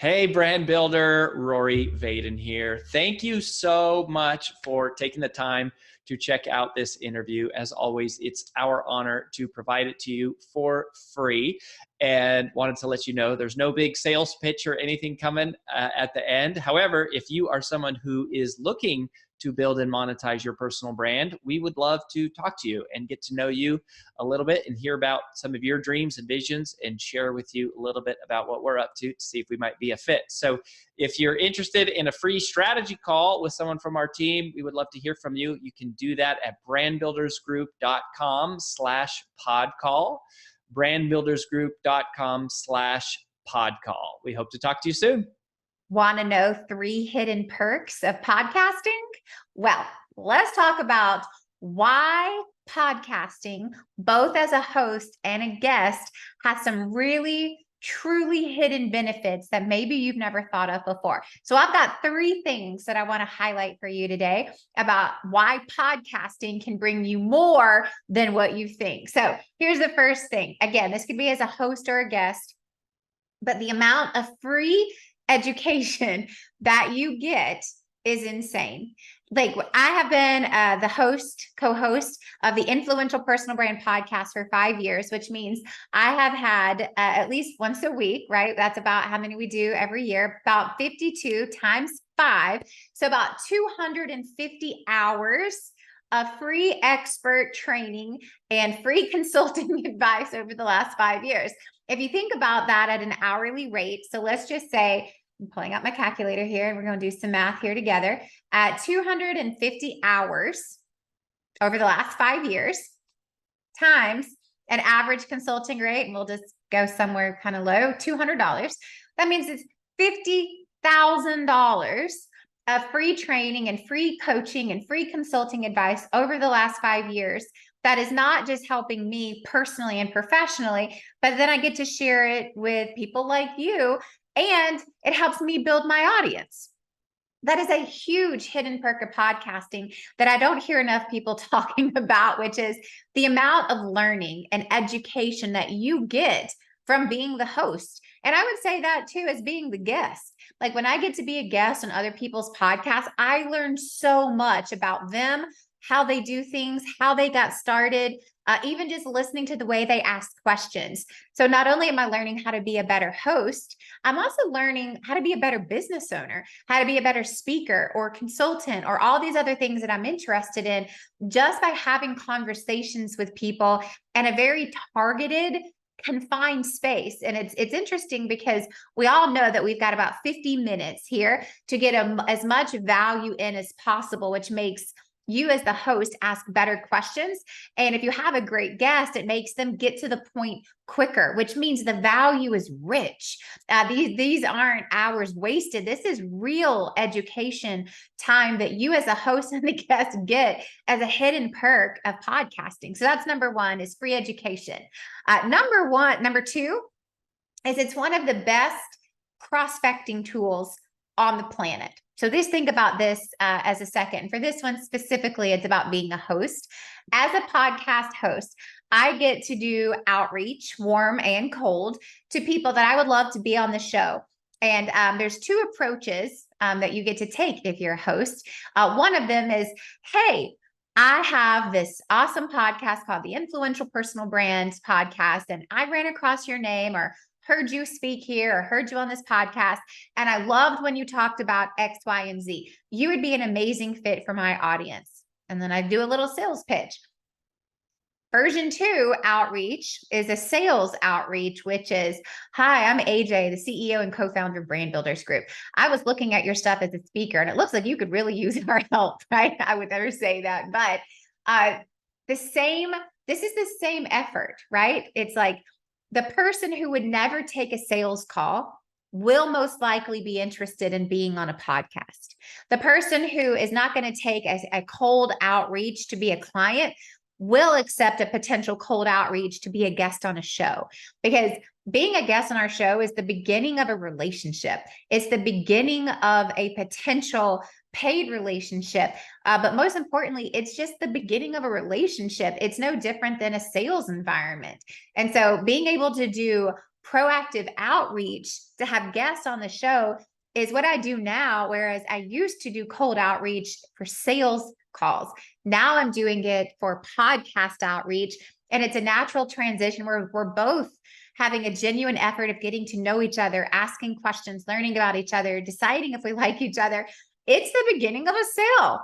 Hey, brand builder, Rory Vaden here. Thank you so much for taking the time to check out this interview. As always, it's our honor to provide it to you for free. And wanted to let you know there's no big sales pitch or anything coming at the end. However, if you are someone who is looking to build and monetize your personal brand, we would love to talk to you and get to know you a little bit and hear about some of your dreams and visions and share with you a little bit about what we're up to see if we might be a fit. So if you're interested in a free strategy call with someone from our team, we would love to hear from you. You can do that at brandbuildersgroup.com/podcall, brandbuildersgroup.com/podcall. We hope to talk to you soon. Want to know 3 hidden perks of podcasting? Well, let's talk about why podcasting, both as a host and a guest, has some really truly hidden benefits that maybe you've never thought of before. So I've got 3 things that I want to highlight for you today about why podcasting can bring you more than what you think. So here's the first thing. Again, this could be as a host or a guest, but the amount of free education that you get is insane. Like, I have been the co-host of the Influential Personal Brand podcast for 5 years, which means I have had at least once a week, right? That's about how many we do every year, about 52 times 5. So about 250 hours of free expert training and free consulting advice over the last 5 years. If you think about that at an hourly rate, so let's just say, I'm pulling out my calculator here and we're going to do some math here together. At 250 hours over the last 5 years times an average consulting rate, and we'll just go somewhere kind of low, $200. That means it's $50,000 of free training and free coaching and free consulting advice over the last 5 years. That is not just helping me personally and professionally, but then I get to share it with people like you, and it helps me build my audience. That is a huge hidden perk of podcasting that I don't hear enough people talking about, which is the amount of learning and education that you get from being the host. And I would say that too, as being the guest. Like, when I get to be a guest on other people's podcasts, I learn so much about them, how they do things, how they got started, even just listening to the way they ask questions. So not only am I learning how to be a better host, I'm also learning how to be a better business owner, how to be a better speaker or consultant, or all these other things that I'm interested in, just by having conversations with people in a very targeted, confined space. And it's interesting because we all know that we've got about 50 minutes here to get as much value in as possible, which makes you as the host ask better questions. And if you have a great guest, it makes them get to the point quicker, which means the value is rich. These aren't hours wasted. This is real education time that you as a host and the guest get as a hidden perk of podcasting. So that's number 1, is free education. Number 2 is it's one of the best prospecting tools on the planet. So think about this as a second. For this one specifically, it's about being a host. As a podcast host, I get to do outreach, warm and cold, to people that I would love to be on the show. And there's 2 approaches that you get to take if you're a host. One of them is, hey, I have this awesome podcast called the Influential Personal Brand Podcast, and I ran across your name, or heard you speak here, or heard you on this podcast, and I loved when you talked about X, Y, and Z. You would be an amazing fit for my audience. And then I do a little sales pitch. Version 2 outreach is a sales outreach, which is, hi, I'm AJ, the CEO and co-founder of Brand Builders Group. I was looking at your stuff as a speaker, and it looks like you could really use our help, right? I would never say that, but this is the same effort, right? It's like, the person who would never take a sales call will most likely be interested in being on a podcast. The person who is not going to take a cold outreach to be a client will accept a potential cold outreach to be a guest on a show, because being a guest on our show is the beginning of a relationship. It's the beginning of a potential paid relationship. But most importantly, it's just the beginning of a relationship. It's no different than a sales environment. And so being able to do proactive outreach to have guests on the show is what I do now. Whereas I used to do cold outreach for sales calls. Now I'm doing it for podcast outreach. And it's a natural transition where we're both having a genuine effort of getting to know each other, asking questions, learning about each other, deciding if we like each other. It's the beginning of a sale.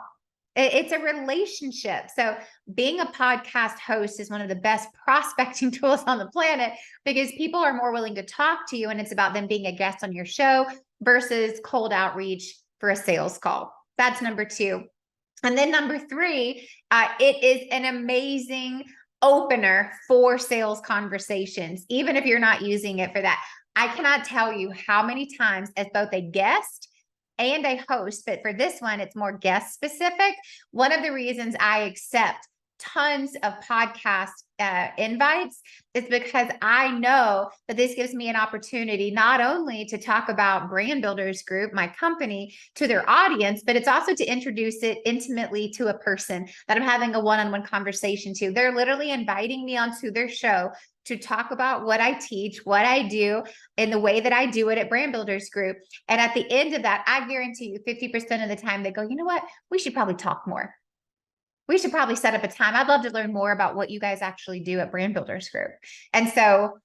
It's a relationship. So being a podcast host is one of the best prospecting tools on the planet, because people are more willing to talk to you, and it's about them being a guest on your show versus cold outreach for a sales call. That's number 2. And then number 3, it is an amazing opener for sales conversations, even if you're not using it for that. I cannot tell you how many times as both a guest and a host, but for this one, it's more guest specific. One of the reasons I accept tons of podcast invites is because I know that this gives me an opportunity not only to talk about Brand Builders Group, my company, to their audience, but it's also to introduce it intimately to a person that I'm having a one-on-one conversation to. They're literally inviting me onto their show to talk about what I teach, what I do, and the way that I do it at Brand Builders Group. And at the end of that, I guarantee you 50% of the time they go, you know what? We should probably talk more. We should probably set up a time. I'd love to learn more about what you guys actually do at Brand Builders Group. And so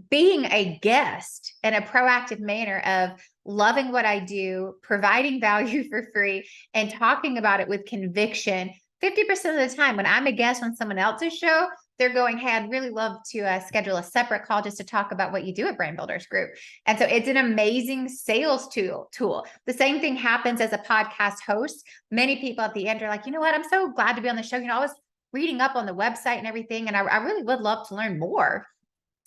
being a guest in a proactive manner of loving what I do, providing value for free, and talking about it with conviction, 50% of the time when I'm a guest on someone else's show, they're going, hey, I'd really love to schedule a separate call just to talk about what you do at Brand Builders Group. And so it's an amazing sales tool. The same thing happens as a podcast host. Many people at the end are like, you know what? I'm so glad to be on the show. You know, I was reading up on the website and everything, and I really would love to learn more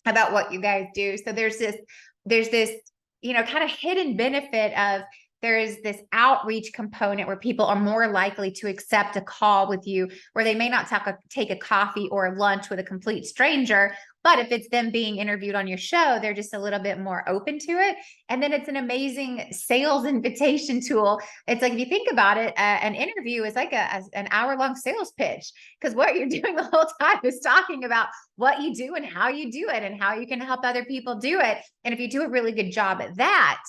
about what you guys do. So there's this, you know, kind of hidden benefit of there is this outreach component where people are more likely to accept a call with you, where they may not take a coffee or a lunch with a complete stranger. But if it's them being interviewed on your show, they're just a little bit more open to it. And then it's an amazing sales invitation tool. It's like, if you think about it, an interview is like an hour-long sales pitch, because what you're doing the whole time is talking about what you do and how you do it and how you can help other people do it. And if you do a really good job at that,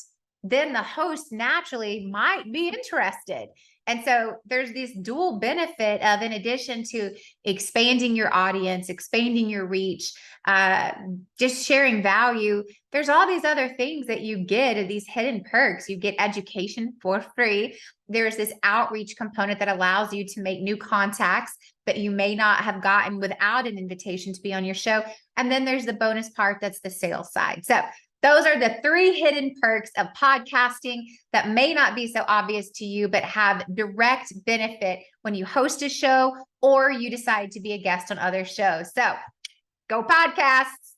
then the host naturally might be interested. And so there's this dual benefit of, in addition to expanding your audience, expanding your reach, just sharing value, there's all these other things that you get, these hidden perks. You get education for free. There's this outreach component that allows you to make new contacts that you may not have gotten without an invitation to be on your show. And then there's the bonus part, that's the sales side. So those are the 3 hidden perks of podcasting that may not be so obvious to you, but have direct benefit when you host a show or you decide to be a guest on other shows. So go podcasts.